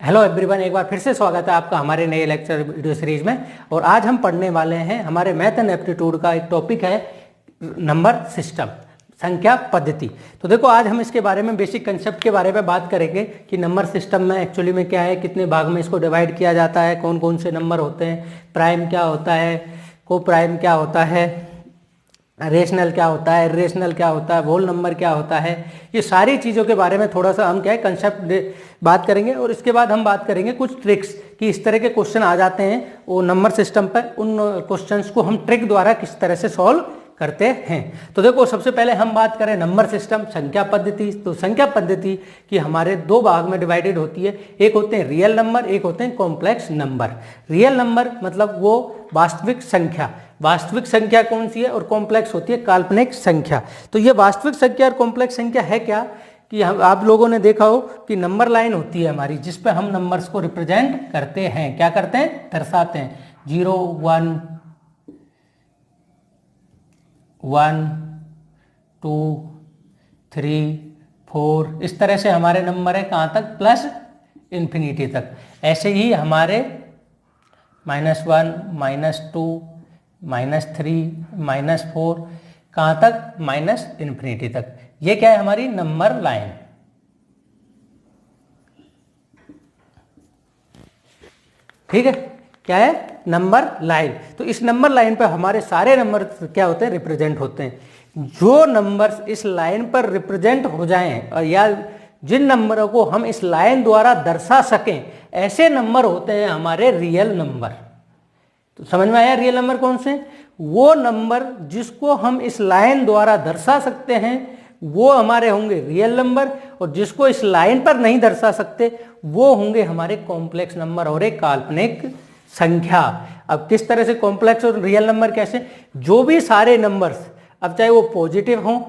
Hello everyone, एक बार फिर से स्वागत है आपका हमारे नए लेक्चर वीडियो सीरीज में। और आज हम पढ़ने वाले हैं हमारे मैथ एंड एप्टीट्यूड का एक टॉपिक है नंबर सिस्टम, संख्या पद्धति। तो देखो, आज हम इसके बारे में बेसिक कंसेप्ट के बारे में बात करेंगे कि नंबर सिस्टम में एक्चुअली में क्या है, कितने भाग में इसको डिवाइड किया जाता है, कौन कौन से नंबर होते हैं, प्राइम क्या होता है, को प्राइम क्या होता है, रेशनल क्या होता है, इरेशनल क्या होता है, होल नंबर क्या होता है। ये सारी चीज़ों के बारे में थोड़ा सा हम क्या है कंसेप्ट बात करेंगे। और इसके बाद हम बात करेंगे कुछ ट्रिक्स कि इस तरह के क्वेश्चन आ जाते हैं वो नंबर सिस्टम पर, उन क्वेश्चंस को हम ट्रिक द्वारा किस तरह से सॉल्व करते हैं। तो देखो, सबसे पहले हम बात करें नंबर सिस्टम, संख्या पद्धति। तो संख्या पद्धति की हमारे दो भाग में डिवाइडेड होती है, एक होते हैं रियल नंबर, एक होते हैं कॉम्प्लेक्स नंबर। रियल नंबर मतलब वो वास्तविक संख्या, वास्तविक संख्या कौन सी है, और कॉम्प्लेक्स होती है काल्पनिक संख्या। तो ये वास्तविक संख्या और कॉम्प्लेक्स संख्या है क्या कि आप लोगों ने देखा हो कि नंबर लाइन होती है हमारी, जिस पे हम नंबर्स को रिप्रेजेंट करते हैं। क्या करते हैं? दर्शाते हैं। 0 1 1 2 3 4 इस तरह से हमारे नंबर है कहाँ तक? प्लस इन्फिनिटी तक। ऐसे ही हमारे -1 -2 -3 -4 कहाँ तक? माइनस इन्फिनिटी तक। ये क्या है? हमारी नंबर लाइन। ठीक है, क्या है? Number line. तो इस नंबर लाइन पर हमारे सारे नंबर क्या होते हैं? रिप्रेजेंट होते हैं। जो नंबर्स इस लाइन पर रिप्रेजेंट हो जाएं, और या जिन नंबरों को हम इस लाइन द्वारा दर्शा सकें, ऐसे नंबर होते हैं हमारे रियल नंबर। तो समझ में आया? रियल नंबर कौन से? वो नंबर जिसको हम इस लाइन द्वारा दर्शा सकते हैं वो हमारे होंगे रियल नंबर, और जिसको इस लाइन पर नहीं दर्शा सकते वो होंगे हमारे कॉम्प्लेक्स नंबर और एक काल्पनिक संख्या। अब किस तरह से कॉम्प्लेक्स और रियल नंबर कैसे? जो भी सारे नंबर्स, अब चाहे वो पॉजिटिव हो,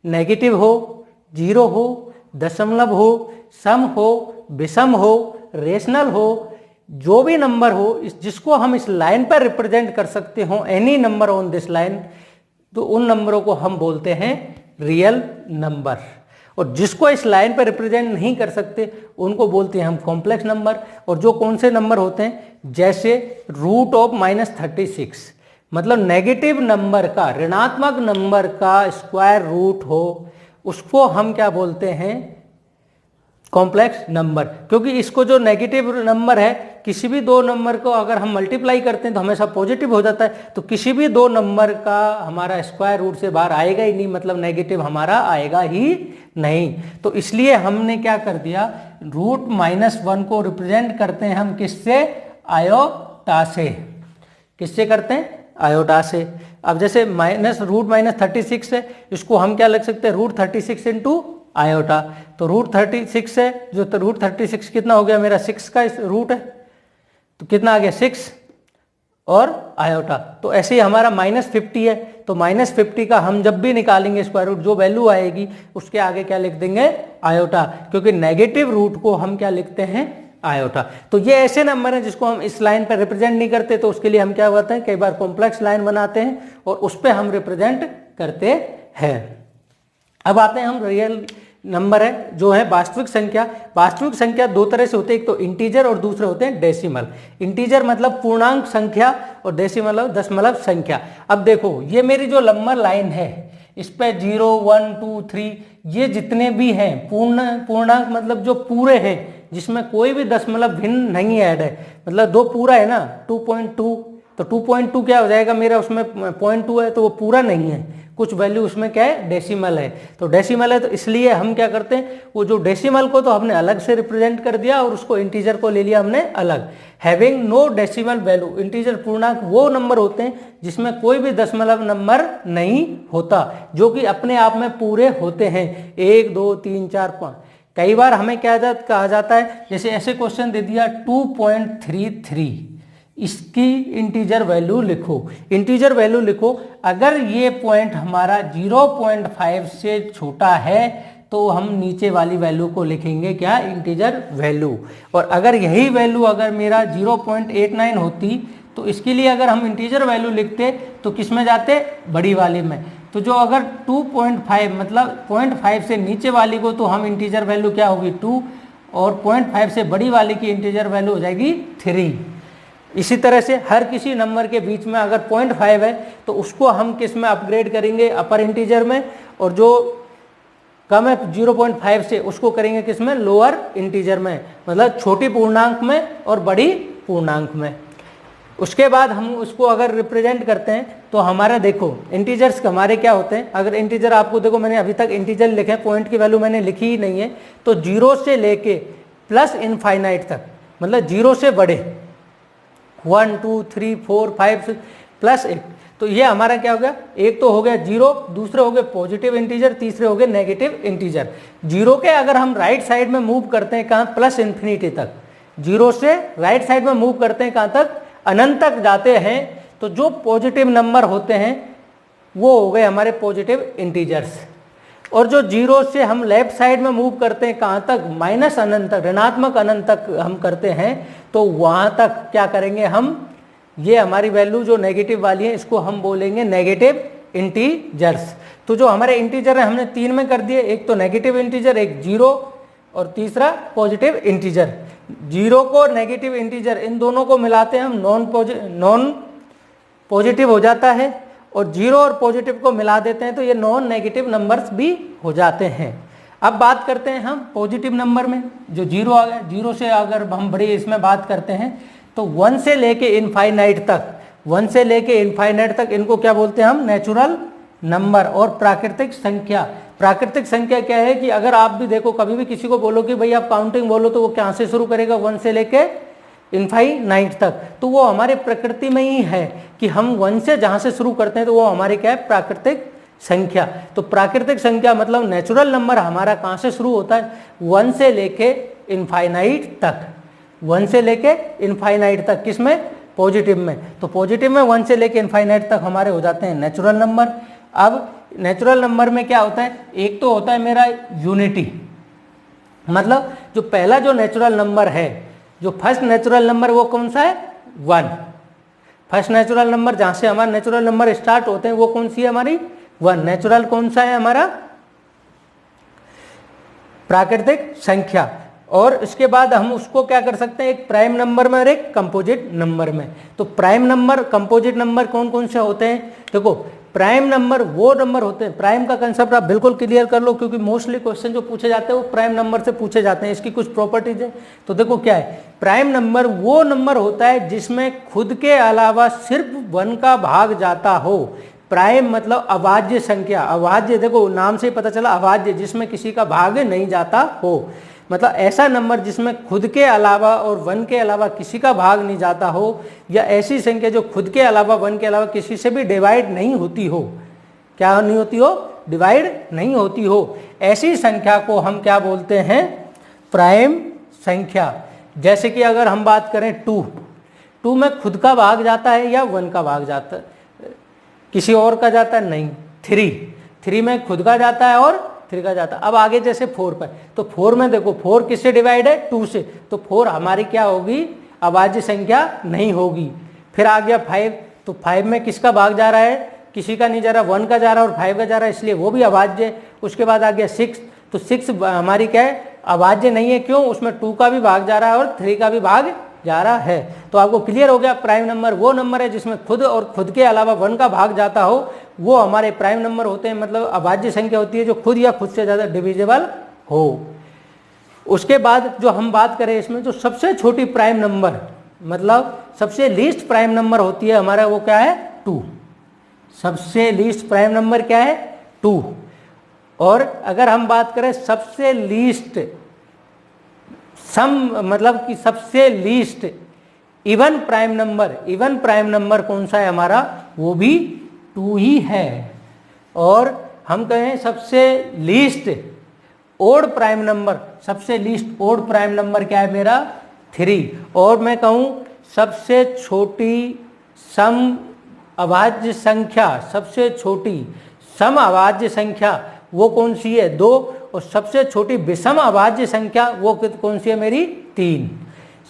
नेगेटिव हो, जीरो हो, दशमलव हो, सम हो, विषम हो, रेशनल हो, जो भी नंबर हो जिसको हम इस लाइन पर रिप्रेजेंट कर सकते हो, any number on this line, तो उन नंबरों को हम बोलते हैं रियल नंबर। और जिसको इस लाइन पर रिप्रेजेंट नहीं कर सकते उनको बोलते हैं हम कॉम्प्लेक्स नंबर। और जो कौन से नंबर होते हैं? जैसे रूट ऑफ -36, मतलब नेगेटिव नंबर का, ऋणात्मक नंबर का स्क्वायर रूट हो, उसको हम क्या बोलते हैं? Complex number. क्योंकि इसको जो नेगेटिव नंबर है, किसी भी दो नंबर को अगर हम मल्टीप्लाई करते हैं तो हमेशा पॉजिटिव हो जाता है। तो किसी भी दो नंबर का हमारा स्क्वायर रूट से बाहर आएगा ही नहीं, मतलब नेगेटिव हमारा आएगा ही नहीं। तो इसलिए हमने क्या कर दिया, रूट -1 को रिप्रेजेंट करते हैं हम किससे? आयोटा से। किससे करते हैं? आयोटा से। अब जैसे रूट -36 है, इसको हम क्या लिख सकते हैं? Root 36 into iota. तो रूट 36 है, जो तो रूट 36 कितना हो गया? मेरा 6 का रूट है, तो कितना आ गया? 6 और आयोटा। तो ऐसे ही हमारा -50 है, तो -50 का हम जब भी निकालेंगे स्क्वायर रूट, जो वैल्यू आएगी उसके आगे क्या लिख देंगे? आयोटा। क्योंकि नेगेटिव रूट को हम क्या लिखते हैं? आयोटा। तो ये ऐसे नंबर हैं जिसको हम इस लाइन पर रिप्रेजेंट नहीं करते, तो उसके लिए हम क्या करते हैं? कई बार कॉम्प्लेक्स लाइन बनाते हैं और उस पर हम रिप्रेजेंट करते हैं। अब आते हैं हम रियल नंबर है जो है वास्तविक संख्या। वास्तविक संख्या दो तरह से होते हैं, एक तो इंटीजर और दूसरे होते हैं डेसिमल। इंटीजर मतलब पूर्णांक संख्या, और डेसिमल मतलब दशमलव संख्या। अब देखो, ये मेरी जो नंबर लाइन है, इस पे 0 1 2 3 ये जितने भी हैं पूर्णांक मतलब जो पूरे हैं, जिसमें कोई भी दशमलव भिन्न नहीं ऐड है, मतलब दो पूरा है ना, 2.2, तो 2.2 क्या हो जाएगा मेरा? उसमें 0.2 है तो वो पूरा नहीं है, कुछ वैल्यू उसमें क्या है? डेसिमल है। तो डेसिमल है, तो इसलिए हम क्या करते हैं? वो जो डेसिमल को तो हमने अलग से रिप्रेजेंट कर दिया और उसको इंटीजर को ले लिया हमने अलग। Having no decimal value, integer पूर्णांक वो नंबर होते हैं जिसमें कोई भी दशमलव नंबर नहीं होता, जो कि अपने आप में पूरे होते हैं। 1 2 3 4 5। कई बार हमें क्या कहा जाता है, जैसे ऐसे क्वेश्चन दे दिया 2.33, इसकी इंटीजर वैल्यू लिखो। इंटीजर वैल्यू लिखो, अगर ये पॉइंट हमारा 0.5 से छोटा है तो हम नीचे वाली वैल्यू को लिखेंगे क्या? Integer value. और अगर यही वैल्यू अगर मेरा 0.89 होती तो इसके लिए अगर हम इंटीजर वैल्यू लिखते तो किस में जाते? बड़ी वाली में। तो जो अगर 2.5 मतलब 0.5 से नीचे वाली को तो हम इंटीजर वैल्यू क्या होगी? 2, और 0.5 से बड़ी वाले की इंटीजर वैल्यू हो जाएगी 3। इसी तरह से हर किसी नंबर के बीच में अगर 0.5 है तो उसको हम किस में अपग्रेड करेंगे, अपर इंटीजर में, और जो कम है 0.5 से उसको करेंगे किस में, लोअर इंटीजर में, मतलब छोटी पूर्णांक में और बड़ी पूर्णांक में। उसके बाद हम उसको अगर रिप्रेजेंट करते हैं तो हमारा देखो इंटीजर्स हमारे क्या होते हैं। अगर इंटीजर आपको देखो, मैंने अभी तक इंटीजर लिखे, पॉइंट की वैल्यू मैंने लिखी ही नहीं है, तो 0 से लेके प्लस इनफाइनाइट तक, मतलब 0 से बड़े 1 2 3 4 5 6 प्लस 1, तो ये हमारा क्या हो गया, एक तो हो गया 0, दूसरे हो गए पॉजिटिव इंटीजर, तीसरे हो गए नेगेटिव इंटीजर। 0 के अगर हम राइट साइड में मूव करते हैं कहाँ, प्लस इन्फिनिटी तक, 0 से राइट साइड में मूव करते हैं कहाँ तक, अनंत तक जाते हैं, तो जो पॉजिटिव नंबर होते हैं वो हो गए हमारे पॉजिटिव इंटीजर्स। और जो 0 से हम लेफ्ट साइड में मूव करते हैं कहाँ तक, माइनस अनंत तक, ऋणात्मक अनंत तक हम करते हैं, तो वहाँ तक क्या करेंगे हम, ये हमारी वैल्यू जो नेगेटिव वाली है इसको हम बोलेंगे नेगेटिव इंटीजर्स। तो जो हमारे इंटीजर है हमने 3 में कर दिए, एक तो नेगेटिव इंटीजर, एक 0 और तीसरा पॉजिटिव इंटीजर। 0 को नेगेटिव इंटीजर इन दोनों को मिलाते हैं हम नॉन पॉजिटिव हो जाता है, और 0 और पॉजिटिव को मिला देते हैं तो ये नॉन नेगेटिव नंबर्स भी हो जाते हैं। अब बात करते हैं हम पॉजिटिव नंबर में, जो 0 आ गया, 0 से अगर हम बड़ी इसमें बात करते हैं तो 1 से लेके इनफाइनाइट तक, 1 से लेके इनफाइनाइट तक इनको क्या बोलते हैं हम, नेचुरल नंबर और प्राकृतिक संख्या। प्राकृतिक संख्या क्या है कि अगर आप भी देखो, कभी भी किसी को बोलो कि भाई आप काउंटिंग बोलो, तो वो कहाँ से शुरू करेगा, 1 से लेके इनफाइनाइट तक, तो वो हमारे प्रकृति में ही है कि हम 1 से जहाँ से शुरू करते हैं तो वो हमारे क्या है, प्राकृतिक संख्या। तो प्राकृतिक संख्या मतलब नेचुरल नंबर हमारा कहाँ से शुरू होता है, 1 से लेके इनफाइनाइट तक, 1 से लेके इनफाइनाइट तक, किसमें, पॉजिटिव में। तो पॉजिटिव में 1 से लेके इनफाइनाइट तक हमारे हो जाते हैं नेचुरल नंबर। अब नेचुरल नंबर में क्या होता है, एक तो होता है मेरा यूनिटी, मतलब जो पहला जो नेचुरल नंबर है, जो फर्स्ट नेचुरल नंबर वो कौन सा है, 1। फर्स्ट नेचुरल नंबर जहाँ से हमारे नेचुरल नंबर स्टार्ट होते हैं वो कौन सी है हमारी, 1। नेचुरल कौन सा है हमारा, प्राकृतिक संख्या। और इसके बाद हम उसको क्या कर सकते हैं, एक प्राइम नंबर में और एक कंपोजिट नंबर में। तो प्राइम नंबर, कंपोजिट नंबर कौन कौन से होते हैं, देखो प्राइम नंबर वो नंबर होते हैं, प्राइम का कंसेप्ट आप बिल्कुल क्लियर कर लो, क्योंकि मोस्टली क्वेश्चन जो पूछे जाते हैं वो प्राइम नंबर से पूछे जाते हैं। इसकी कुछ प्रॉपर्टीज है, तो देखो क्या है, प्राइम नंबर वो नंबर होता है जिसमें खुद के अलावा सिर्फ 1 का भाग जाता हो। प्राइम मतलब अभाज्य संख्या, अभाज्य देखो नाम से ही पता चला, अभाज्य, जिसमें किसी का भाग नहीं जाता हो, मतलब ऐसा नंबर जिसमें खुद के अलावा और 1 के अलावा किसी का भाग नहीं जाता हो, या ऐसी संख्या जो खुद के अलावा 1 के अलावा किसी से भी डिवाइड नहीं होती हो। क्या नहीं होती हो, डिवाइड नहीं होती हो, ऐसी संख्या को हम क्या बोलते हैं, प्राइम संख्या। जैसे कि अगर हम बात करें 2 में खुद का भाग जाता है या 1 का भाग जाता है, किसी और का जाता है, नहीं। 3 में खुद का जाता है और 3 का जाता है। अब आगे जैसे 4 पर, तो 4 में देखो 4 किससे डिवाइड है, 2 से, तो 4 हमारी क्या होगी, अभाज्य संख्या नहीं होगी। फिर आ गया 5, तो 5 में किसका भाग जा रहा है, किसी का नहीं जा रहा, 1 का जा रहा है और 5 का जा रहा है, इसलिए वो भी अभाज्य है। उसके बाद आ गया 6, तो 6 हमारी क्या है, अभाज्य नहीं है, क्यों, उसमें 2 का भी भाग जा रहा है और 3 का भी भाग जा रहा है। तो आपको क्लियर हो गया, प्राइम नंबर वो नंबर है जिसमें खुद और खुद के अलावा 1 का भाग जाता हो, वो हमारे प्राइम नंबर होते हैं, मतलब अभाज्य संख्या होती है जो खुद या खुद से ज्यादा डिविजिबल हो। उसके बाद जो हम बात करें इसमें, जो सबसे छोटी प्राइम नंबर, मतलब सबसे लीस्ट प्राइम नंबर होती है हमारा, वो क्या है, 2। सबसे लीस्ट प्राइम नंबर क्या है, 2। और अगर हम बात करें सबसे लीस्ट मतलब कि सबसे least even prime number, even prime number कौन सा है हमारा, वो भी 2 ही है। और हम कहें सबसे लीस्ट ओड प्राइम नंबर, सबसे लीस्ट ओड प्राइम नंबर क्या है मेरा, 3। और मैं कहूँ सबसे छोटी सम अभाज्य संख्या, सबसे छोटी सम अभाज्य संख्या वो कौन सी है, 2। और सबसे छोटी विषम अभाज्य संख्या वो कौन सी है मेरी, 3।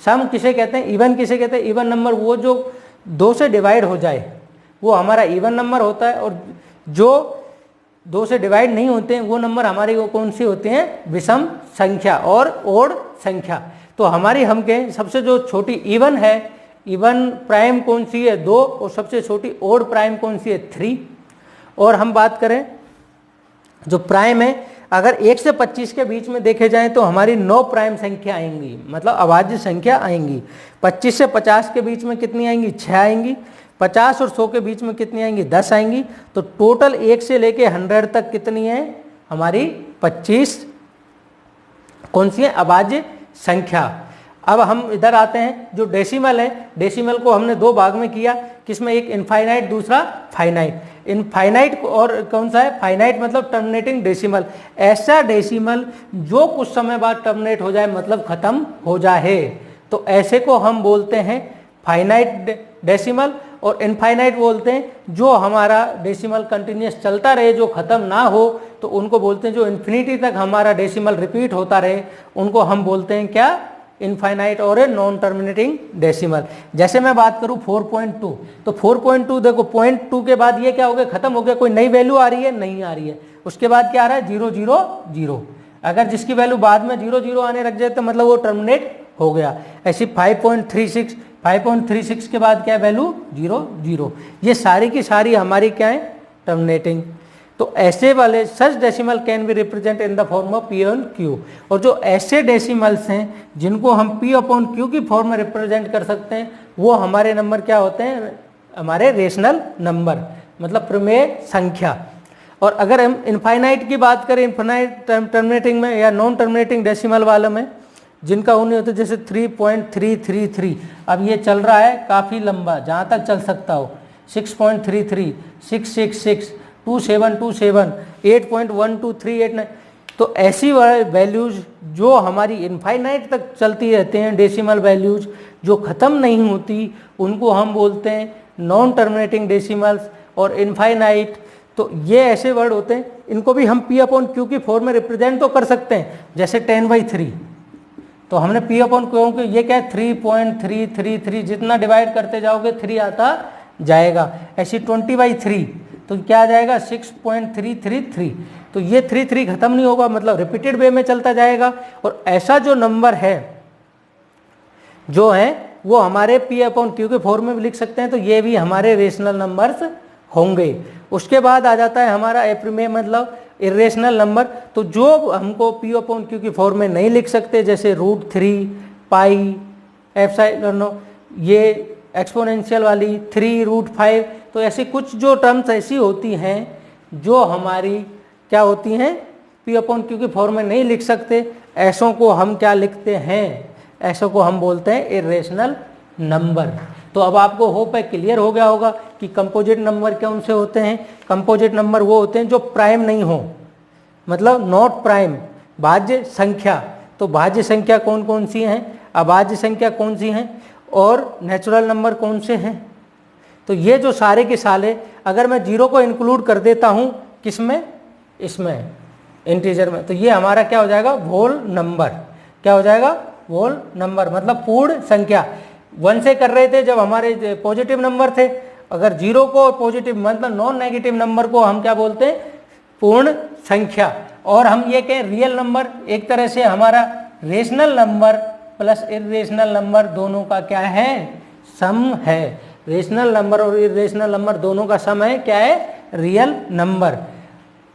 सम किसे कहते हैं, इवन किसे कहते हैं, इवन नंबर वो जो 2 से डिवाइड हो जाए वो हमारा इवन नंबर होता है, और जो 2 से डिवाइड नहीं होते हैं वो नंबर हमारे वो कौन सी होते हैं, विषम संख्या और ओड संख्या। तो हमारी हम कहें सबसे जो छोटी इवन है, इवन प्राइम कौन सी है 2, और सबसे छोटी ओड प्राइम कौन सी है 3। और हम बात करें जो प्राइम है, अगर 1 से 25 के बीच में देखे जाएं तो हमारी 9 प्राइम संख्या आएंगी, मतलब अभाज्य संख्या आएंगी। 25 से 50 के बीच में कितनी आएंगी 6 आएंगी। 50 और 100 के बीच में कितनी आएंगी 10 आएंगी। तो टोटल 1 से लेके 100 तक कितनी है हमारी 25 कौन सी है अभाज्य संख्या। अब हम इधर आते हैं, जो डेसिमल है, डेसिमल को हमने 2 भाग में किया, किसमें एक इनफाइनाइट दूसरा फाइनाइट। इनफाइनाइट और कौन सा है फाइनाइट, मतलब टर्मिनेटिंग डेसिमल, ऐसा डेसिमल जो कुछ समय बाद टर्मिनेट हो जाए, मतलब खत्म हो जाए, तो ऐसे को हम बोलते हैं फाइनाइट डेसिमल। और इनफाइनाइट बोलते हैं जो हमारा डेसिमल कंटिन्यूस चलता रहे, जो खत्म ना हो, तो उनको बोलते हैं जो इन्फिनिटी तक हमारा डेसिमल रिपीट होता रहे, उनको हम बोलते हैं क्या इनफाइनाइट और ए नॉन टर्मिनेटिंग डेसिमल। जैसे मैं बात करूं 4.2, तो 4.2 देखो 0.2 के बाद ये क्या हो गया खत्म हो गया, कोई नई वैल्यू आ रही है नहीं आ रही है। उसके बाद क्या आ रहा है 000। अगर जिसकी वैल्यू बाद में 00 आने लग जाए तो मतलब वो टर्मिनेट हो गया। ऐसी 5.36 के बाद क्या वैल्यू 00, ये सारी की सारी हमारी क्या है टर्मिनेटिंग। तो ऐसे वाले such decimal can be represent in the form of P on Q. और जो ऐसे डेसिमल्स हैं जिनको हम पी अपॉन क्यू की फॉर्म में रिप्रेजेंट कर सकते हैं, वो हमारे नंबर क्या होते हैं हमारे रेशनल नंबर, मतलब प्रमेय संख्या। और अगर हम इनफाइनाइट की बात करें, इनफाइनाइट टर्मिनेटिंग में या नॉन टर्मिनेटिंग डेसिमल वालों में, जिनका उन्हें होता है जैसे 3.333, अब ये चल रहा है काफ़ी लंबा, जहाँ तक चल सकता हो, 6.33, 666, 2727, 8.12389। तो ऐसी वैल्यूज जो हमारी इनफाइनाइट तक चलती रहते हैं, डेसिमल वैल्यूज जो ख़त्म नहीं होती, उनको हम बोलते हैं नॉन टर्मिनेटिंग डेसिमल्स और इनफाइनाइट। तो ये ऐसे वर्ड होते हैं, इनको भी हम पी अपॉन क्यू की फॉर्म में रिप्रेजेंट तो कर सकते हैं। जैसे 10/3, तो हमने पी अपॉन क्यू के ये क्या है 3.333, जितना डिवाइड करते जाओगे 3 आता जाएगा। ऐसी 20/3, तो क्या आ जाएगा 6.333। तो ये 3 खत्म नहीं होगा, मतलब रिपीटेड वे में चलता जाएगा। और ऐसा जो नंबर है जो है वो हमारे पी अपॉन क्यू के फॉर्म में भी लिख सकते हैं, तो ये भी हमारे रेशनल नंबर्स होंगे। उसके बाद आ जाता है हमारा अप्रमेय, मतलब इरेशनल नंबर। तो जो हमको पी अपॉन क्यू की फॉर्म में नहीं लिख सकते, जैसे √3, पाई, एप्सिलॉन, ये एक्सपोनेंशियल वाली 3√5, तो ऐसी कुछ जो टर्म्स ऐसी होती हैं जो हमारी क्या होती हैं पी अपॉन क्यू की फॉर्म में नहीं लिख सकते, ऐसों को हम क्या लिखते हैं, ऐसों को हम बोलते हैं इरेशनल नंबर। तो अब आपको होप है क्लियर हो गया होगा कि कंपोजिट नंबर कौन से होते हैं। कंपोजिट नंबर वो होते हैं जो प्राइम नहीं हो, मतलब नॉट प्राइम, भाज्य संख्या। तो भाज्य संख्या कौन कौन सी हैं, अभाज्य संख्या कौन सी हैं, और नेचुरल नंबर कौन से हैं। तो ये जो सारे के सारे, अगर मैं 0 को इंक्लूड कर देता हूँ किसमें, इसमें इंटीजर में, तो ये हमारा क्या हो जाएगा होल नंबर। क्या हो जाएगा होल नंबर, मतलब पूर्ण संख्या। 1 से कर रहे थे जब हमारे पॉजिटिव नंबर थे, अगर 0 को पॉजिटिव मतलब नॉन नेगेटिव नंबर को हम क्या बोलते हैं पूर्ण संख्या। और हम ये कहें रियल नंबर, एक तरह से हमारा rational number plus irrational number दोनों का क्या है सम है। रेशनल नंबर और इरेशनल नंबर दोनों का सम है क्या है रियल नंबर।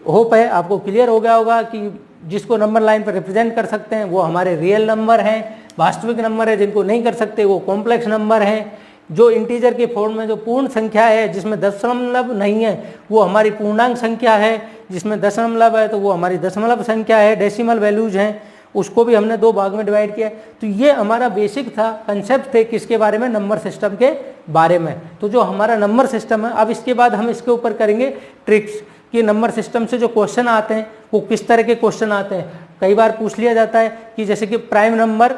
होप है आपको क्लियर हो गया होगा कि जिसको नंबर लाइन पर रिप्रेजेंट कर सकते हैं वो हमारे रियल नंबर हैं, वास्तविक नंबर है। जिनको नहीं कर सकते वो कॉम्प्लेक्स नंबर हैं। जो इंटीजर के फॉर्म में जो पूर्ण संख्या है जिसमें दशमलव नहीं है वो हमारी पूर्णांक संख्या है, जिसमें दशमलव है तो वो हमारी दशमलव संख्या है, डेसिमल वैल्यूज हैं। उसको भी हमने 2 भाग में डिवाइड किया। तो ये हमारा बेसिक था, कंसेप्ट थे किसके बारे में, नंबर सिस्टम के बारे में। तो जो हमारा नंबर सिस्टम है, अब इसके बाद हम इसके ऊपर करेंगे ट्रिक्स कि नंबर सिस्टम से जो क्वेश्चन आते हैं वो किस तरह के क्वेश्चन आते हैं। कई बार पूछ लिया जाता है कि जैसे कि प्राइम नंबर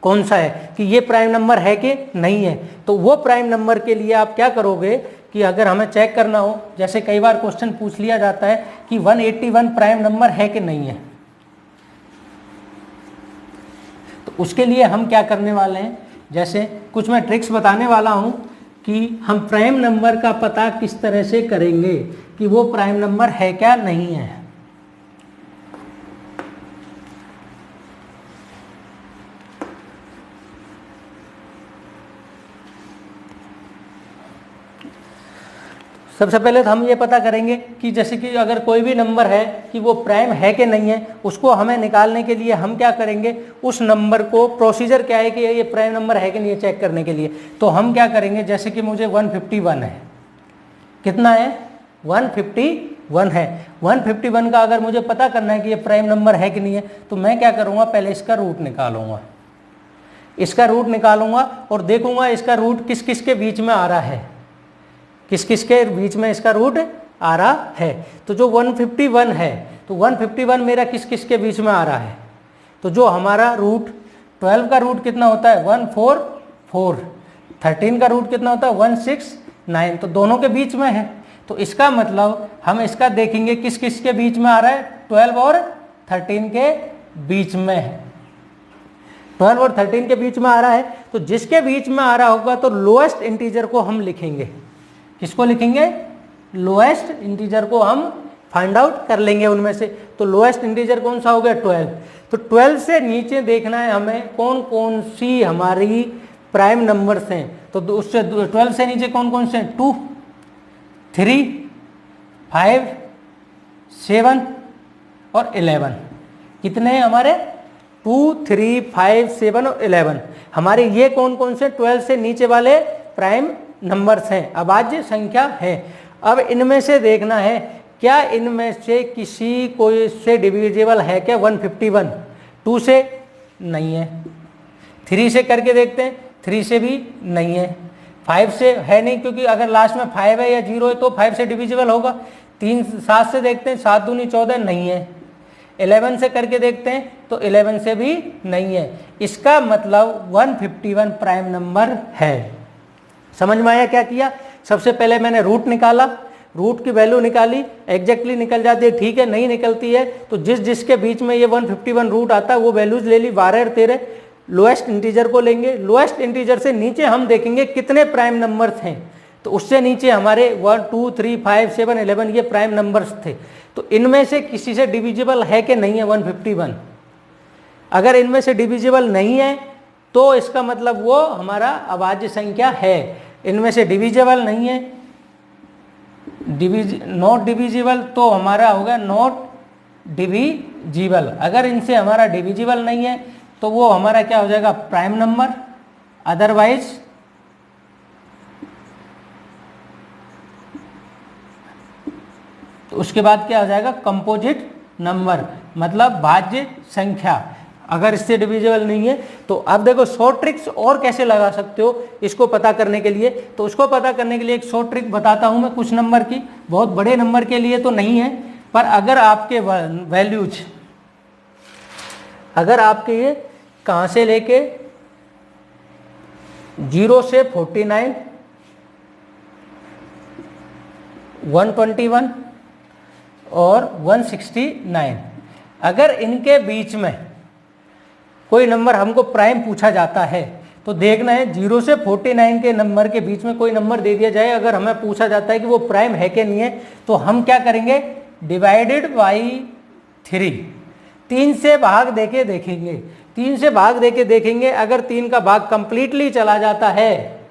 कौन सा है, कि ये प्राइम नंबर है कि नहीं है। तो वो प्राइम नंबर के लिए आप क्या करोगे कि अगर हमें चेक करना हो, जैसे कई बार क्वेश्चन पूछ लिया जाता है कि 181 प्राइम नंबर है कि नहीं है, तो उसके लिए हम क्या करने वाले हैं, जैसे कुछ मैं ट्रिक्स बताने वाला हूं कि हम प्राइम नंबर का पता किस तरह से करेंगे कि वो प्राइम नंबर है क्या नहीं है। सबसे पहले तो हम ये पता करेंगे कि जैसे कि अगर कोई भी नंबर है कि वो प्राइम है कि नहीं है, उसको हमें निकालने के लिए हम क्या करेंगे, उस नंबर को प्रोसीजर क्या है कि ये प्राइम नंबर है कि नहीं है चेक करने के लिए। तो हम क्या करेंगे, जैसे कि मुझे 151 है, कितना है 151 है, 151 का अगर मुझे पता करना है कि ये प्राइम नंबर है कि नहीं है, तो मैं क्या करूँगा, पहले इसका रूट निकालूंगा, इसका रूट निकालूंगा और देखूंगा इसका रूट किस किस के बीच में आ रहा है, किस किस के बीच में इसका रूट आ रहा है। तो जो 151 है, तो 151 मेरा किस किस के बीच में आ रहा है, तो जो हमारा रूट 12 का रूट कितना होता है 144, 13 का रूट कितना होता है 169, तो दोनों के बीच में है। तो इसका मतलब हम इसका देखेंगे किस किस के बीच में आ रहा है, 12 और 13 के बीच में है, 12 और 13 के बीच में आ रहा है। तो जिसके बीच में आ रहा होगा तो लोएस्ट इंटीजर को हम लिखेंगे, किसको लिखेंगे, लोएस्ट इंटीजर को हम फाइंड आउट कर लेंगे उनमें से। तो लोएस्ट इंटीजर कौन सा हो गया 12, तो 12 से नीचे देखना है हमें कौन कौन सी हमारी प्राइम नंबर्स हैं। तो उससे 12 से नीचे कौन कौन से हैं, 2, 3, 5, 7 और 11, कितने हैं हमारे 2, 3, 5, 7 और 11, हमारे ये कौन कौन से 12 से नीचे वाले प्राइम नंबर्स हैं, अभाज्य संख्या है। अब इनमें से देखना है क्या इनमें से किसी कोई से डिविजिबल है क्या 151, 2 से नहीं है, 3 से करके देखते हैं, 3 से भी नहीं है, 5 से है नहीं क्योंकि अगर लास्ट में 5 है या 0 है तो 5 से डिविजिबल होगा, 7 से देखते हैं, 7 दूनी 14 नहीं है, 11 से करके देखते हैं तो 11 से भी नहीं है। इसका मतलब 151 प्राइम नंबर है। समझ में आया क्या किया, सबसे पहले मैंने रूट निकाला, रूट की वैल्यू निकाली, एग्जैक्टली निकल जाती है, ठीक है, नहीं निकलती है तो जिस जिसके बीच में ये 151 रूट आता है वो वैल्यूज ले ली, 12 और 13, लोएस्ट इंटीजर को लेंगे, लोएस्ट इंटीजर से नीचे हम देखेंगे कितने प्राइम नंबर्स हैं, तो उससे नीचे हमारे 1, 2, 3, 5, 7, 11 ये प्राइम नंबर्स थे। तो इनमें से किसी से डिविजिबल है कि नहीं है 151, अगर इनमें से डिविजिबल नहीं है तो इसका मतलब वो हमारा अभाज्य संख्या है। इनमें से डिविजिबल नहीं है, नॉट डिविजिबल, तो हमारा होगा नॉट डिविजिबल। अगर इनसे हमारा डिविजिबल नहीं है तो वो हमारा क्या हो जाएगा प्राइम नंबर, अदरवाइज तो उसके बाद क्या हो जाएगा कंपोजिट नंबर, मतलब भाज्य संख्या। अगर इससे डिविजिबल नहीं है तो अब देखो शॉर्ट ट्रिक्स और कैसे लगा सकते हो इसको पता करने के लिए। तो उसको पता करने के लिए एक शॉर्ट ट्रिक बताता हूं मैं कुछ नंबर की, बहुत बड़े नंबर के लिए तो नहीं है, पर अगर आपके वैल्यूज, अगर आपके ये कहां से लेके 0 से 49, 121 और 169, अगर इनके बीच में कोई नंबर हमको प्राइम पूछा जाता है तो देखना है 0 से 49 के नंबर के बीच में कोई नंबर दे दिया जाए, अगर हमें पूछा जाता है कि वो प्राइम है कि नहीं है तो हम क्या करेंगे, डिवाइडेड बाई 3, 3 से भाग देके देखेंगे, 3 से भाग देके देखेंगे, अगर 3 का भाग कंप्लीटली चला जाता है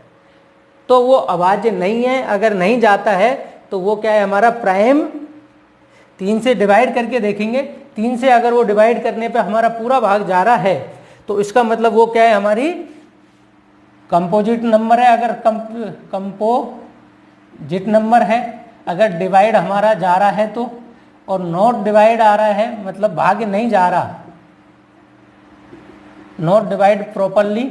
तो वो अभाज्य नहीं है, अगर नहीं जाता है तो वो क्या है हमारा प्राइम। 3 से डिवाइड करके देखेंगे, 3 से अगर वो डिवाइड करने पे हमारा पूरा भाग जा रहा है तो इसका मतलब वो क्या है हमारी कंपोजिट नंबर है। अगर कंपोजिट नंबर है, अगर डिवाइड हमारा जा रहा है तो, और नॉट डिवाइड आ रहा है मतलब भाग नहीं जा रहा, नॉट डिवाइड प्रॉपरली,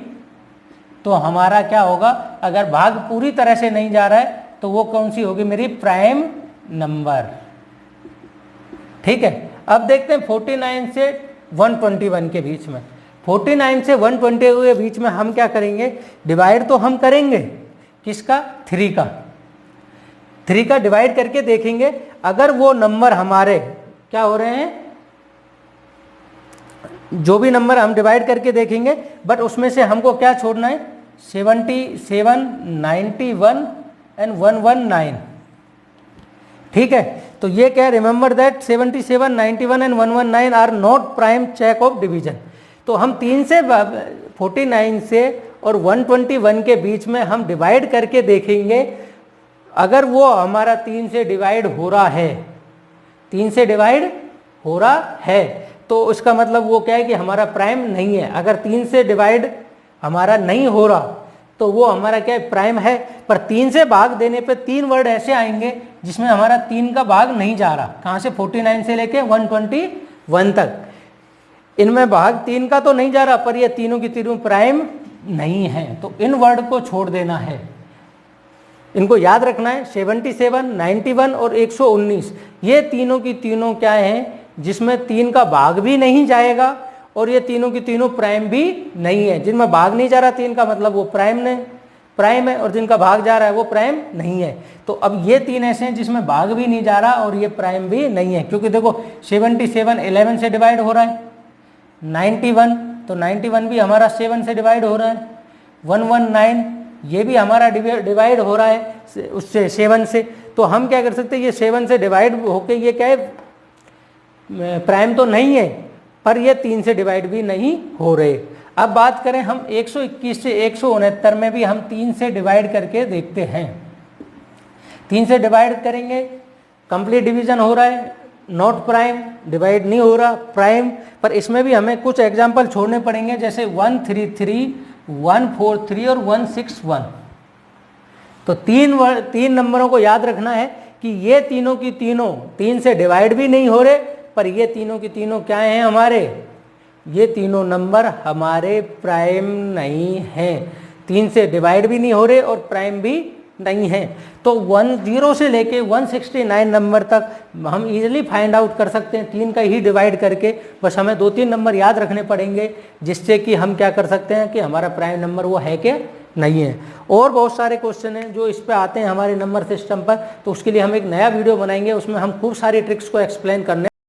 तो हमारा क्या होगा, अगर भाग पूरी तरह से नहीं जा रहा है तो वो कौन सी होगी मेरी प्राइम नंबर। ठीक है, अब देखते हैं 49 से 121 के बीच में, 49 से 120 के बीच में हम क्या करेंगे, डिवाइड तो हम करेंगे किसका, 3 का, 3 का डिवाइड करके देखेंगे, अगर वो नंबर हमारे क्या हो रहे हैं, जो भी नंबर हम डिवाइड करके देखेंगे बट उसमें से हमको क्या छोड़ना है, 77, 91 एंड 119। ठीक है, तो ये क्या है, remember that 77, 91 and 119 are not prime check of division. तो हम 3 से 49 से और 121 के बीच में हम डिवाइड करके देखेंगे, अगर वो हमारा 3 से डिवाइड हो रहा है, 3 से डिवाइड हो रहा है, तो उसका मतलब वो क्या है कि हमारा प्राइम नहीं है। अगर 3 से डिवाइड हमारा नहीं हो रहा तो वो हमारा क्या है, प्राइम है। पर 3 से भाग देने पे 3 वर्ड ऐसे आएंगे जिसमें हमारा 3 का भाग नहीं जा रहा। कहाँ से, 49 से लेके 121 तक, इनमें भाग 3 का तो नहीं जा रहा, पर ये तीनों की तीनों प्राइम नहीं है, तो इन वर्ड को छोड़ देना है। इनको याद रखना है, 77, 91 और 119, ये तीनों की तीनों क्या है, जिसमें 3 का भाग भी नहीं जाएगा और ये तीनों की तीनों प्राइम भी नहीं है। जिनमें भाग नहीं जा रहा 3 का मतलब वो प्राइम है, और जिनका भाग जा रहा है वो प्राइम नहीं है। तो अब ये 3 ऐसे हैं जिसमें भाग भी नहीं जा रहा और ये प्राइम भी नहीं है, क्योंकि देखो 77 11 से डिवाइड हो रहा है, 91 तो 91 भी हमारा 7 से डिवाइड हो रहा है, 119 ये भी हमारा डिवाइड हो रहा है उससे 7 से। तो हम क्या कर सकते हैं, ये 7 से डिवाइड होके ये क्या है, प्राइम तो नहीं है, पर ये 3 से डिवाइड भी नहीं हो रहे। अब बात करें हम 121 से 169 में भी हम 3 से डिवाइड करके देखते हैं। 3 से डिवाइड करेंगे, कंप्लीट डिवीजन हो रहा है, नॉट प्राइम, डिवाइड नहीं हो रहा, प्राइम। पर इसमें भी हमें कुछ एग्जाम्पल छोड़ने पड़ेंगे, जैसे 133, 143 और 161। तो 3 नंबरों को याद रखना है कि ये तीनों की तीनों 3 से डिवाइड भी नहीं हो रहे, पर ये तीनों की तीनों क्या हैं हमारे, ये तीनों नंबर हमारे प्राइम नहीं हैं। 3 से डिवाइड भी नहीं हो रहे और प्राइम भी नहीं है। तो 10 से लेके 169 नंबर तक हम इजीली फाइंड आउट कर सकते हैं 3 का ही डिवाइड करके। बस हमें 2-3 नंबर याद रखने पड़ेंगे, जिससे कि हम क्या कर सकते हैं कि हमारा प्राइम नंबर वो है कि नहीं है। और बहुत सारे क्वेश्चन हैं जो इस पे आते हैं हमारे नंबर सिस्टम पर, तो उसके लिए हम एक नया वीडियो बनाएंगे, उसमें हम खूब सारी ट्रिक्स को एक्सप्लेन करने